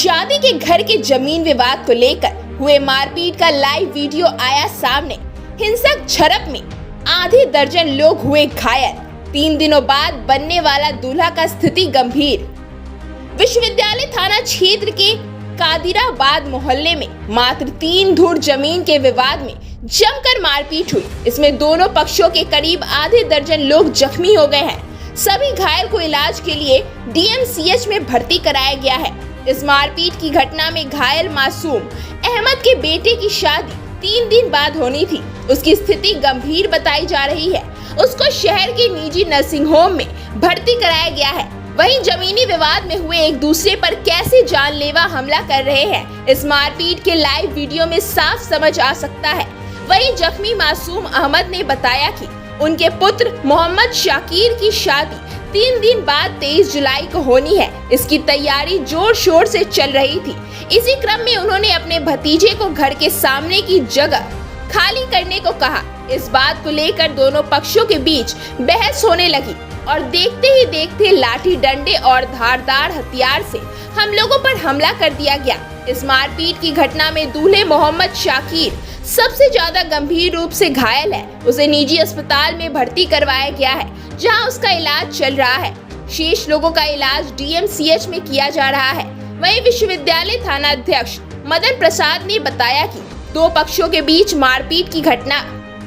शादी के घर के जमीन विवाद को लेकर हुए मारपीट का लाइव वीडियो आया सामने। हिंसक झड़प में आधे दर्जन लोग हुए घायल। 3 दिनों बाद बनने वाला दूल्हा का स्थिति गंभीर। विश्वविद्यालय थाना क्षेत्र के कादिराबाद मोहल्ले में मात्र 3 धुर जमीन के विवाद में जमकर मारपीट हुई। इसमें दोनों पक्षों के करीब आधे दर्जन लोग जख्मी हो गए हैं। सभी घायल को इलाज के लिए DMCH में भर्ती कराया गया है। इस मारपीट की घटना में घायल मासूम अहमद के बेटे की शादी 3 दिन बाद होनी थी। उसकी स्थिति गंभीर बताई जा रही है। उसको शहर के निजी नर्सिंग होम में भर्ती कराया गया है। वहीं जमीनी विवाद में हुए एक दूसरे पर कैसे जानलेवा हमला कर रहे हैं, इस मारपीट के लाइव वीडियो में साफ समझ आ सकता है। वहीं जख्मी मासूम अहमद ने बताया कि उनके पुत्र मोहम्मद शाकिर की शादी 3 दिन बाद 23 जुलाई को होनी है। इसकी तैयारी जोर शोर से चल रही थी। इसी क्रम में उन्होंने अपने भतीजे को घर के सामने की जगह खाली करने को कहा। इस बात को लेकर दोनों पक्षों के बीच बहस होने लगी और देखते ही देखते लाठी डंडे और धारदार हथियार से हम लोगों पर हमला कर दिया गया। इस मारपीट की घटना में दूल्हे मोहम्मद शाकिर सबसे ज्यादा गंभीर रूप से घायल है। उसे निजी अस्पताल में भर्ती करवाया गया है, जहां उसका इलाज चल रहा है। शेष लोगों का इलाज DMCH में किया जा रहा है। वहीं विश्वविद्यालय थाना अध्यक्ष मदन प्रसाद ने बताया कि 2 पक्षों के बीच मारपीट की घटना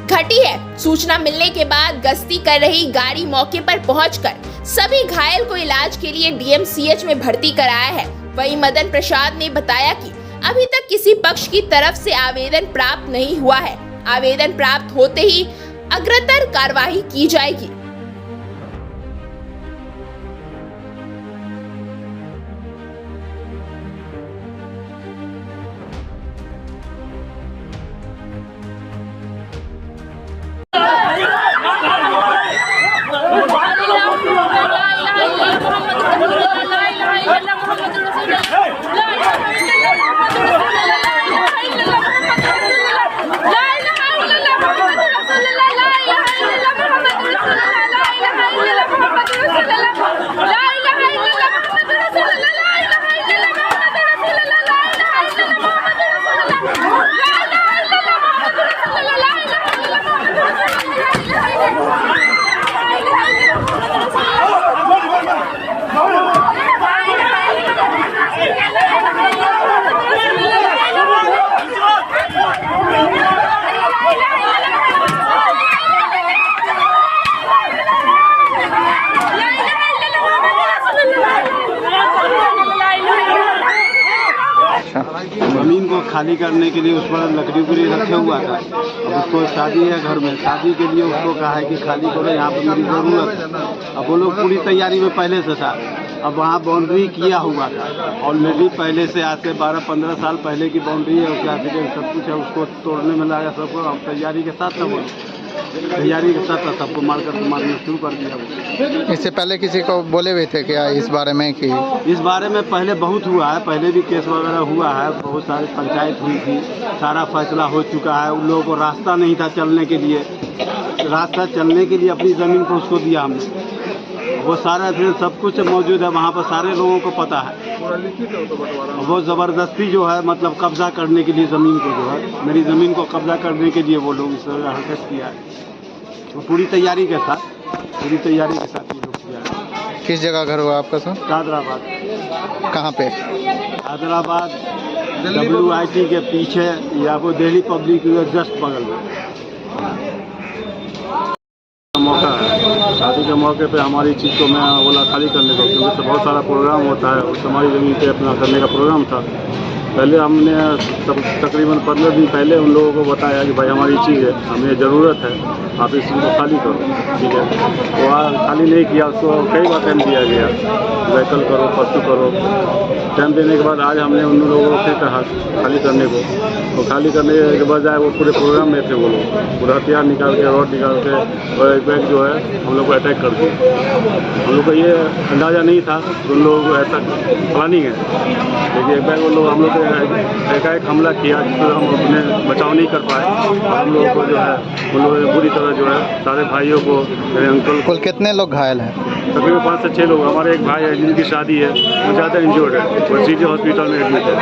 घटी है। सूचना मिलने के बाद गश्ती कर रही गाड़ी मौके पर पहुंचकर सभी घायल को इलाज के लिए DMCH में भर्ती कराया है। वहीं मदन प्रसाद ने बताया कि अभी तक किसी पक्ष की तरफ से आवेदन प्राप्त नहीं हुआ है। आवेदन प्राप्त होते ही अग्रतर कार्रवाई की जाएगी। जमीन को खाली करने के लिए उस पर लकड़ी उकड़ी रखे हुआ था। अब उसको शादी है घर में, शादी के लिए उसको कहा है कि खाली करो, यहाँ पर मेरी ज़रूरत है। अब वो लोग पूरी तैयारी में पहले से था। अब वहाँ बाउंड्री किया हुआ था ऑलरेडी पहले से, आज से 12-15 साल पहले की बाउंड्री है। उसके एक्सीडेंट सब कुछ है, उसको तोड़ने में लगा सबको। अब तैयारी के साथ था, वो तैयारी के साथ सबको मारना शुरू कर दिया। इससे पहले किसी को बोले हुए थे क्या इस बारे में? कि इस बारे में पहले बहुत हुआ है, पहले भी केस वगैरह हुआ है, बहुत सारी पंचायत हुई थी, सारा फैसला हो चुका है। उन लोगों को रास्ता नहीं था चलने के लिए, रास्ता चलने के लिए अपनी ज़मीन को उसको दिया हमने। वो सारा फिर सब कुछ मौजूद है वहाँ पर, सारे लोगों को पता है। वो ज़बरदस्ती जो है मतलब कब्जा करने के लिए ज़मीन को, जो है मेरी ज़मीन को कब्जा करने के लिए वो लोग इस हरकत किया है। वो पूरी तैयारी के साथ ये लोग किया है। किस जगह घर हुआ आपका सर? कादराबाद। कहाँ पे? कादराबाद WIT के पीछे, या वो दिल्ली पब्लिक जस्ट बगल में। मौका है शादी के मौके पे हमारी चीज़ को मैं बोला खाली करने को, क्योंकि बहुत सारा प्रोग्राम होता है। उस हमारी ज़मीन पे अपना करने का प्रोग्राम था। पहले हमने तकरीबन 15 दिन पहले उन लोगों को बताया कि भाई हमारी चीज़ है, हमें ज़रूरत है, आप इस चीज़ को खाली करो, ठीक है। वो खाली नहीं किया, उसको कई बार टाइम दिया गया, कल करो परसों करो। टाइम देने के बाद आज हमने उन लोगों को फिर कहा खाली करने को। तो खाली करने के बजाय वो पूरे प्रोग्राम में थे, वो लोग पूरा हथियार निकाल के, रॉड निकाल के, और एक बैग जो है हम लोग को अटैक कर दिया। हम लोग को ये अंदाज़ा नहीं था कि उन लोगों को ऐसा प्लानिंग है, लेकिन एक बैग वो लोग हम लोग एकाएक हमला किया, जिससे हम अपने बचाव नहीं कर पाए। हम लोगों को जो है उन लोगों ने बुरी तरह जो है सारे भाइयों को, मेरे अंकल को, कुल कितने लोग घायल हैं? तकरीबन 5 से 6 लोग। हमारे एक भाई है जिनकी शादी है, वो ज़्यादा इंजर्ड है, वो सीजे हॉस्पिटल में एडमिट है।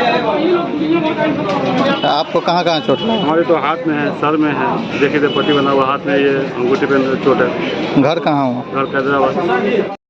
आपको कहाँ कहाँ चोट लगा? हमारे तो हाथ में है, सर में है, देखिए तो पट्टी बना हुआ, हाथ में ये अंगूठे पे चोट है। घर कहाँ हुआ? घर हैदराबाद।